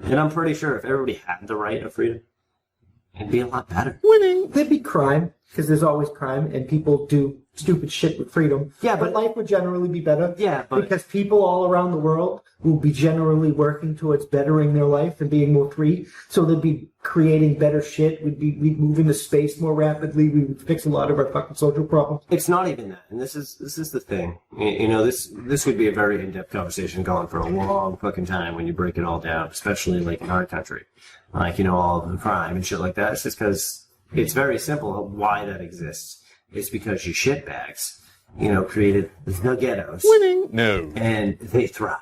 And I'm pretty sure if everybody had the right of freedom, it'd be a lot better. Winning. There'd be crime, because there's always crime, and people do stupid shit with freedom. Yeah, but life would generally be better. Yeah, but because people all around the world will be generally working towards bettering their life and being more free. So they'd be creating better shit. We'd move into space more rapidly. We would fix a lot of our fucking social problems. It's not even that, and this is the thing. You know, this would be a very in-depth conversation going for a long fucking time when you break it all down, especially like in our country, like, you know, all the crime and shit like that. It's just because it's very simple why that exists. It's because you shitbags, you know, created the ghettos. Winning. No. And they thrived.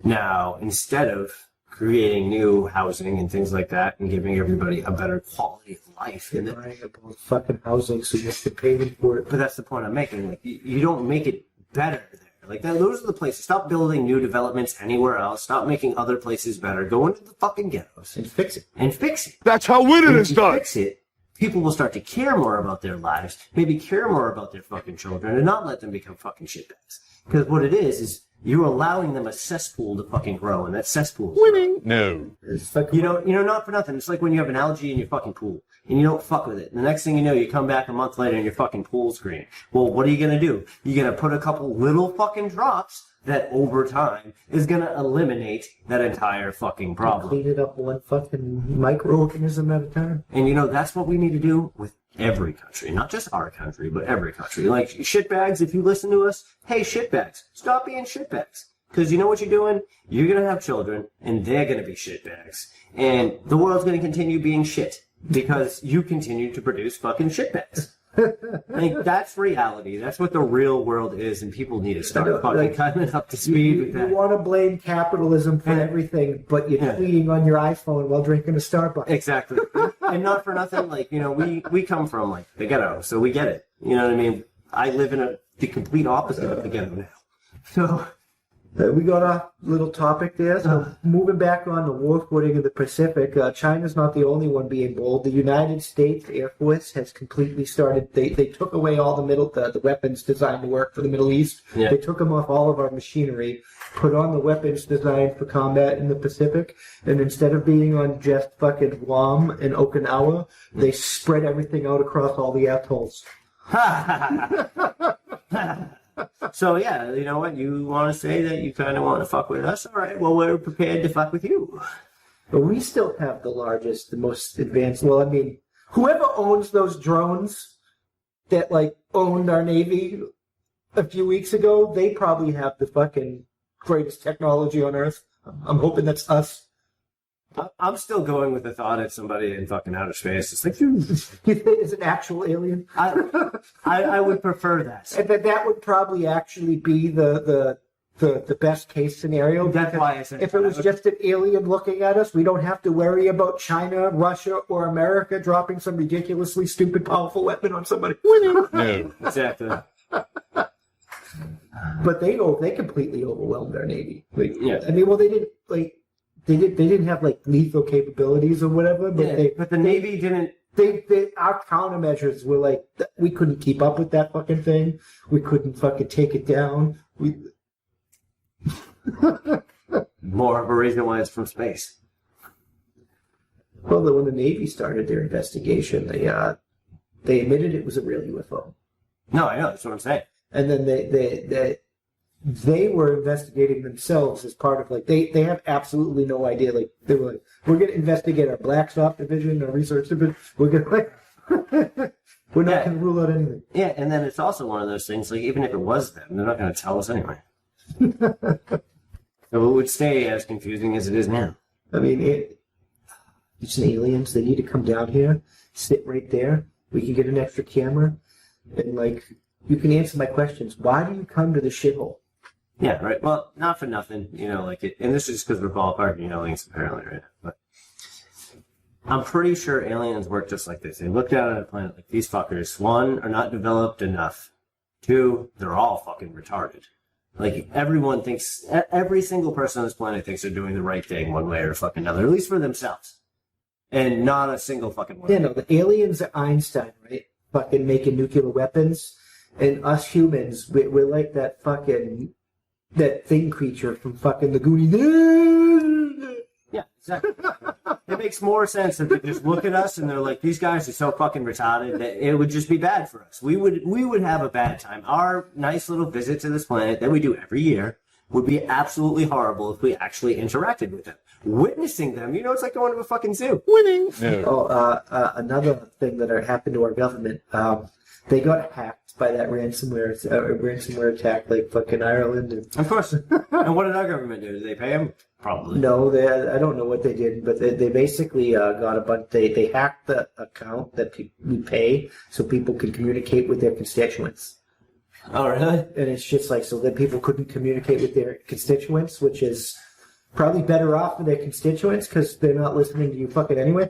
Now, instead of creating new housing and things like that and giving everybody a better quality of life. And buying about fucking housing so you have to pay them for it. But that's the point I'm making. Like, you don't make it better there. Like, those are the places. Stop building new developments anywhere else. Stop making other places better. Go into the fucking ghettos. And fix it. And fix it. That's how winning is done. Fix it. People will start to care more about their lives, maybe care more about their fucking children, and not let them become fucking shitbags. Because what it is you're allowing them a cesspool to fucking grow, and that cesspool is winning. No. It's like, you know, not for nothing. It's like when you have an algae in your fucking pool, and you don't fuck with it. And the next thing you know, you come back a month later and your fucking pool's green. Well, what are you gonna do? You're gonna put a couple little fucking drops that over time is gonna eliminate that entire fucking problem. Clean it up one fucking microorganism at a time. And you know, that's what we need to do with every country. Not just our country, but every country. Like, shitbags, if you listen to us, hey, shitbags, stop being shitbags. Because you know what you're doing? You're gonna have children, and they're gonna be shitbags. And the world's gonna continue being shit. Because you continue to produce fucking shitbags. Like, that's reality. That's what the real world is, and people need to start fucking coming up to speed with that. You want to blame capitalism for everything, but you're tweeting on your iPhone while drinking a Starbucks. Exactly. And not for nothing, like, you know, we come from, like, the ghetto, so we get it. You know what I mean? I live in the complete opposite of the ghetto now. So... we got a little topic there. So moving back on the war footing of the Pacific, China's not the only one being bold. The United States Air Force has completely started. They took away all the weapons designed to work for the Middle East. Yeah. They took them off all of our machinery, put on the weapons designed for combat in the Pacific, and instead of being on just fucking Guam and Okinawa, they spread everything out across all the atolls. So, yeah, you know what? You want to say that you kind of want to fuck with us? All right, well, we're prepared to fuck with you. But we still have the largest, the most advanced... Well, I mean, whoever owns those drones that, like, owned our Navy a few weeks ago, they probably have the fucking greatest technology on Earth. I'm hoping that's us. I'm still going with the thought of somebody in fucking outer space. It's like, Is an actual alien? I would prefer that. And that would probably actually be the best case scenario. That's why I said if it was just an alien looking at us, we don't have to worry about China, Russia, or America dropping some ridiculously stupid, powerful weapon on somebody. No. Exactly. But they completely overwhelmed our Navy. Like, yeah. I mean, well, they didn't like. They didn't have like lethal capabilities or whatever, but but the Navy didn't. Our countermeasures were like we couldn't keep up with that fucking thing. We couldn't fucking take it down. More of a reason why it's from space. Well, when the Navy started their investigation, they admitted it was a real UFO. No, I know, that's what I'm saying. And then they were investigating themselves as part of, like, they have absolutely no idea. Like, they were like, we're going to investigate our Black Stop division, our research division. We're going to, like, we're not going to rule out anything. Yeah, and then it's also one of those things, like, even if it was them, they're not going to tell us anyway. So it would stay as confusing as it is now. I mean, it's aliens. They need to come down here, sit right there. We can get an extra camera, and, like, you can answer my questions. Why do you come to the shithole? Yeah, right. Well, not for nothing, you know, like, and this is because we're ballparking aliens, apparently, right? But I'm pretty sure aliens work just like this. They look down at a planet like these fuckers. One, are not developed enough. Two, they're all fucking retarded. Like, everyone thinks, every single person on this planet thinks they're doing the right thing one way or fucking another, at least for themselves. And not a single fucking one. Yeah, no, the aliens are Einstein, right? Fucking making nuclear weapons. And us humans, we're like that fucking... that thing creature from fucking the Goonies. Exactly. It makes more sense that they just look at us and they're like, these guys are so fucking retarded that it would just be bad for us. We would have a bad time. Our nice little visit to this planet that we do every year would be absolutely horrible if we actually interacted with them. Witnessing them, it's like going to a fucking zoo. Winning. No. Oh, another thing that happened to our government, they got hacked by that ransomware attack, like fucking Ireland. Of course. And what did our government do? Did they pay them? Probably. No, I don't know what they did, but they basically got a bunch. They hacked the account that we pay so people could communicate with their constituents. Oh, really? And it's just like so that people couldn't communicate with their constituents, which is probably better off for their constituents because they're not listening to you fucking anyway.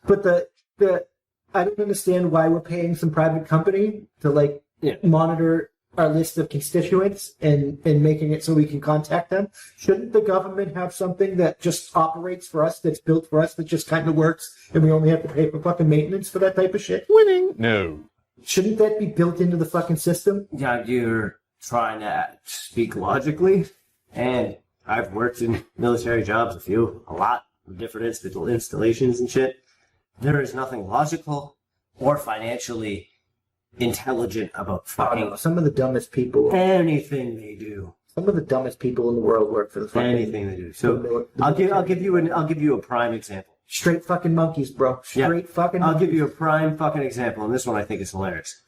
But the I don't understand why we're paying some private company to monitor our list of constituents and making it so we can contact them. Shouldn't the government have something that just operates for us, that's built for us, that just kind of works, and we only have to pay for fucking maintenance for that type of shit? Winning. No. Shouldn't that be built into the fucking system? Yeah, you're trying to speak logically, and I've worked in military jobs, a lot of different installations and shit. There is nothing logical or financially intelligent about fucking some of the dumbest people. Anything they do. Some of the dumbest people in the world work for the fucking anything they do. So I'll give you a prime example. Straight fucking monkeys, bro. Fucking monkeys. I'll give you a prime fucking example, and this one I think is hilarious.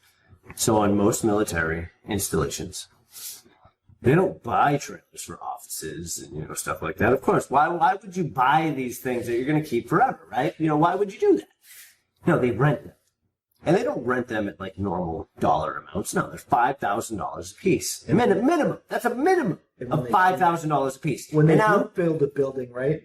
So on most military installations, they don't buy trailers for offices and stuff like that. Of course, why would you buy these things that you're going to keep forever, right? Why would you do that? No, they rent them. And they don't rent them at like normal dollar amounts. No, they're $5,000 a piece. Minimum. That's a minimum of $5,000 a piece. When they build a building, right?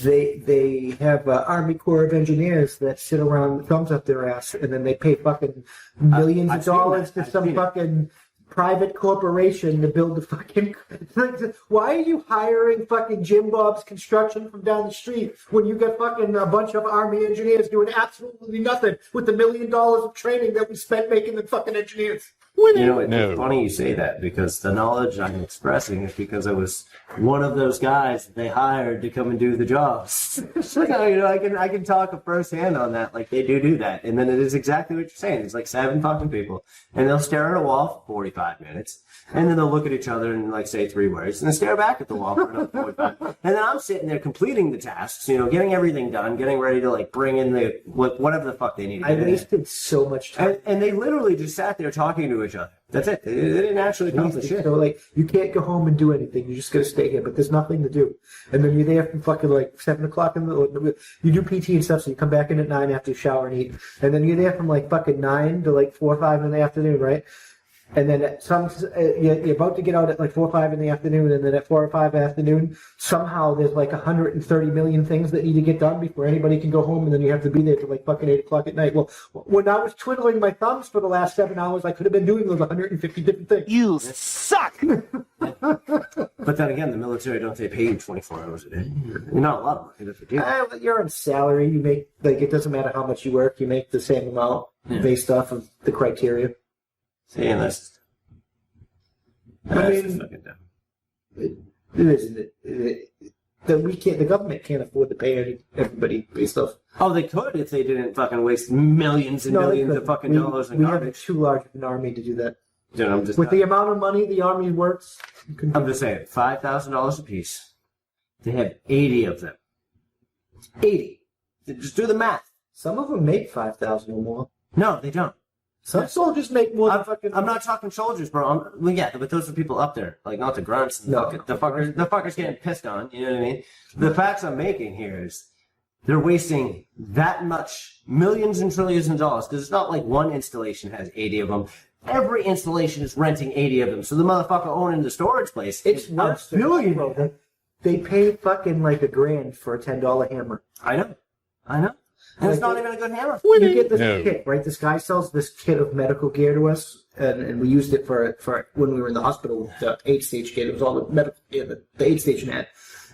They have Army Corps of Engineers that sit around with thumbs up their ass, and then they pay fucking millions of dollars to some fucking private corporation to build the fucking. Why are you hiring fucking Jim Bob's Construction from down the street when you got fucking a bunch of Army engineers doing absolutely nothing with the $1 million of training that we spent making them fucking engineers? It's funny you say that because the knowledge I'm expressing is because I was one of those guys that they hired to come and do the jobs. I can talk firsthand on that. Like they do that, and then it is exactly what you're saying. It's like 7 fucking people, and they'll stare at a wall for 45 minutes, and then they'll look at each other and say 3 words, and then stare back at the wall for another 45. And then I'm sitting there completing the tasks, getting everything done, getting ready to bring in the whatever the fuck they need. I wasted so much time, and they literally just sat there talking to each other. That's it. They didn't actually accomplish shit. So you can't go home and do anything. You just got to stay here, but there's nothing to do. And then you're there from fucking 7 o'clock you do PT and stuff, so you come back in at 9 after you shower and eat. And then you're there from fucking 9 to 4 or 5 in the afternoon, right? And then you're about to get out at 4 or 5 in the afternoon, and then at 4 or 5 in the afternoon, somehow there's 130 million things that need to get done before anybody can go home, and then you have to be there till fucking 8 o'clock at night. Well, when I was twiddling my thumbs for the last 7 hours, I could have been doing those 150 different things. You suck! But then again, the military don't pay you 24 hours a day. You're not a lot of money if you do. You're on salary. You make it doesn't matter how much you work. You make the same amount based off of the criteria. See, and that's fucking dumb. It isn't. The government can't afford to pay everybody based off. Oh, they could if they didn't fucking waste millions and millions of fucking dollars in garbage. We have too large of an army to do that. With the amount of money the army works. I'm just saying, $5,000 a piece. They have 80 of them. 80. Just do the math. Some of them make 5,000 or more. No, they don't. Some soldiers make more than fucking. I'm not talking soldiers, bro. But those are people up there, not the grunts. The fuckers getting pissed on. You know what I mean? The facts I'm making here is they're wasting that much, millions and trillions of dollars, because it's not like one installation has 80 of them. Every installation is renting 80 of them. So the motherfucker owning the storage place, it's worse than $1 billion. They pay fucking $1,000 for a $10 hammer. I know. And it's not even a good hammer. You get this kit, right? This guy sells this kit of medical gear to us, and we used it for when we were in the hospital, the aid-stage kit. It was all the medical gear that the aid station had.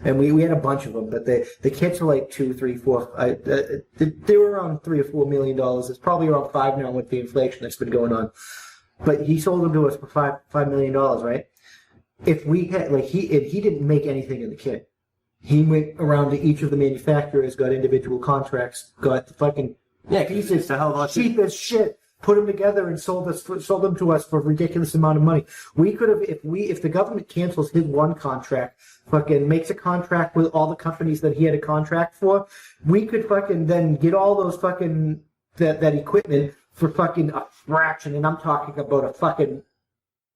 And we had a bunch of them, but the kits were $2, $3, $4. They were around $3 or $4 million. It's probably around $5 now with the inflation that's been going on. But he sold them to us for $5 million, right? If we had he didn't make anything in the kit. He went around to each of the manufacturers, got individual contracts, got the fucking pieces the hell about cheap as shit, put them together and sold them to us for a ridiculous amount of money. We could have, if the government cancels his one contract, fucking makes a contract with all the companies that he had a contract for, we could fucking then get all those fucking that equipment for fucking a fraction, and I'm talking about a fucking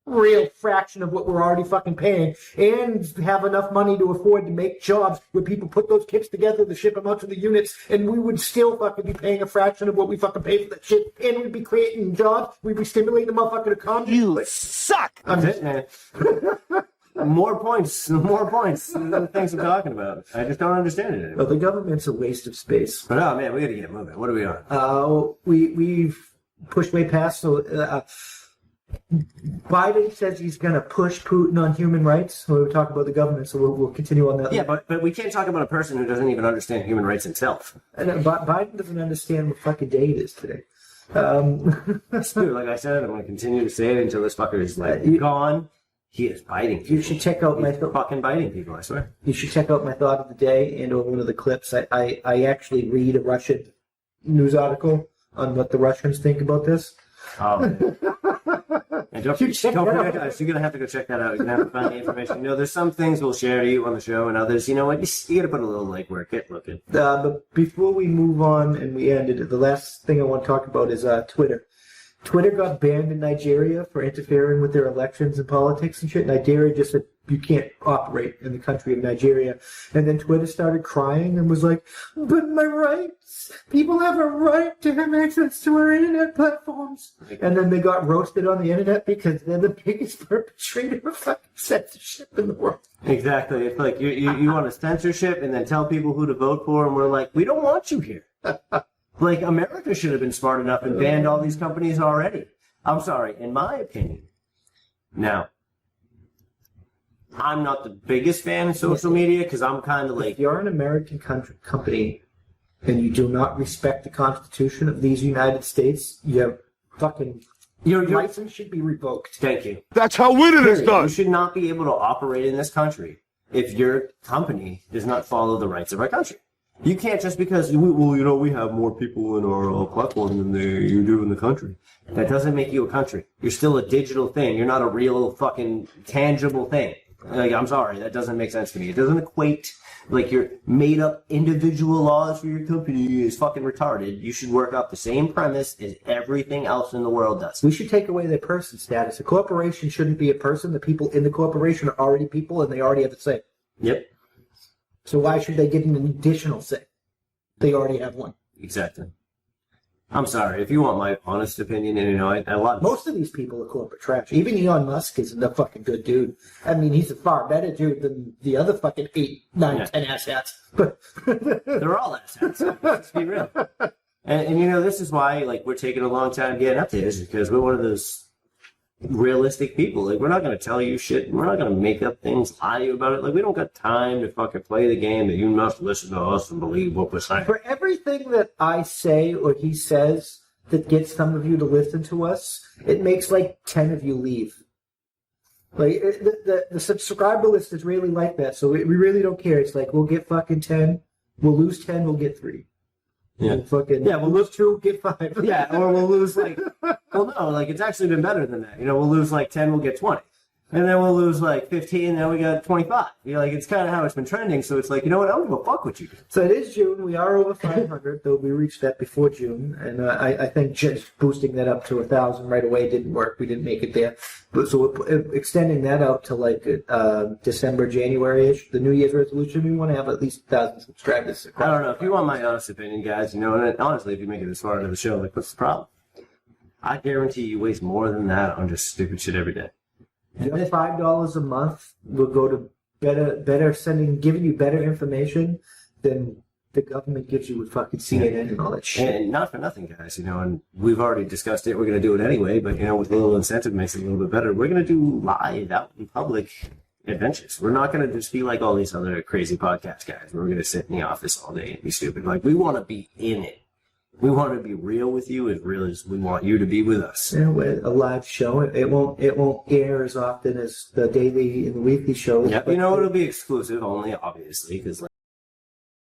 real fraction of what we're already fucking paying, and have enough money to afford to make jobs where people put those kits together to ship them out to the units, and we would still fucking be paying a fraction of what we fucking pay for that shit, and we'd be creating jobs, we'd be stimulating the motherfucking economy. You suck! That's it, man. More points the things I'm talking about. I just don't understand it anymore. Well, the government's a waste of space. But oh man, we gotta get moving. What are we on? We've pushed way past, so Biden says he's going to push Putin on human rights. We'll talk about the government, so we'll continue on that. Yeah, but we can't talk about a person who doesn't even understand human rights himself. And Biden doesn't understand what fucking day it is today. Dude, like I said, I'm going to continue to say it until this fucker is gone. He is biting people. You should check out my fucking biting people, I swear. You should check out my thought of the day and over one of the clips. I actually read a Russian news article on what the Russians think about this. And don't forget, guys, you're going to have to go check that out. You're going to have to find the information. You know, there's some things we'll share to you on the show, and others, you know what, you got to put a little legwork. Get looking. But before we move on and we end it, the last thing I want to talk about is Twitter. Twitter got banned in Nigeria for interfering with their elections and politics and shit. Nigeria just said you can't operate in the country of Nigeria. And then Twitter started crying and was like, but my rights, people have a right to have access to our internet platforms. And then they got roasted on the internet because they're the biggest perpetrator of fucking censorship in the world. Exactly. It's like you want a censorship and then tell people who to vote for, and we're like, we don't want you here. Like, America should have been smart enough and banned all these companies already. I'm sorry, in my opinion. Now, I'm not the biggest fan of social media because I'm kind of like... If you're an American company and you do not respect the Constitution of these United States, your fucking your license should be revoked. Thank you. That's how winning is done. You should not be able to operate in this country if your company does not follow the rights of our country. You can't just because, we have more people in our platform than you do in the country. That doesn't make you a country. You're still a digital thing. You're not a real fucking tangible thing. Like, I'm sorry, that doesn't make sense to me. It doesn't equate, like, your made-up individual laws for your company is fucking retarded. You should work off the same premise as everything else in the world does. We should take away their person status. A corporation shouldn't be a person. The people in the corporation are already people, and they already have a say. Yep. So why should they get an additional say? They already have one. Exactly. I'm sorry. If you want my honest opinion, and most of these people are corporate trash. Even Elon Musk is a fucking good dude. I mean, he's a far better dude than the other fucking 8, 9, 10 asshats. But they're all asshats. Let's be real. And this is why, like, we're taking a long time getting up to this, because we're one of those realistic people. Like, we're not going to tell you shit. We're not going to make up things, lie to you about it. Like, we don't got time to fucking play the game that you must listen to us and believe what we're saying. For everything that I say or he says that gets some of you to listen to us, it makes like 10 of you leave. Like, the subscriber list is really like that, so we really don't care. It's like, we'll get fucking 10, we'll lose 10, we'll get 3. Yeah. We'll lose 2, get 5. Yeah, or we'll lose like, well, no, like, it's actually been better than that. We'll lose like 10, we'll get 20. And then we'll lose like 15, then we got 25. Like, it's kind of how it's been trending, so it's like, you know what, I don't give a fuck what you do. So it is June, we are over 500, though we reached that before June, and I think just boosting that up to 1,000 right away didn't work, we didn't make it there. But so extending that out to like December, January-ish, the New Year's resolution, we want to have at least 1,000 subscribers. I don't know, if you want my honest opinion, guys, and honestly, if you make it this far into the show, like, what's the problem? I guarantee you waste more than that on just stupid shit every day. Just $5 a month will go to giving you better information than the government gives you with fucking CNN and all that shit. And not for nothing, guys, and we've already discussed it. We're going to do it anyway, but, with a little incentive makes it a little bit better. We're going to do live out in public adventures. We're not going to just be like all these other crazy podcast guys. We're going to sit in the office all day and be stupid. Like, we want to be in it. We want to be real with you as real as we want you to be with us. Yeah, with a live show. It won't air as often as the daily and the weekly shows. Yeah, but you know, it'll be exclusive only, obviously, because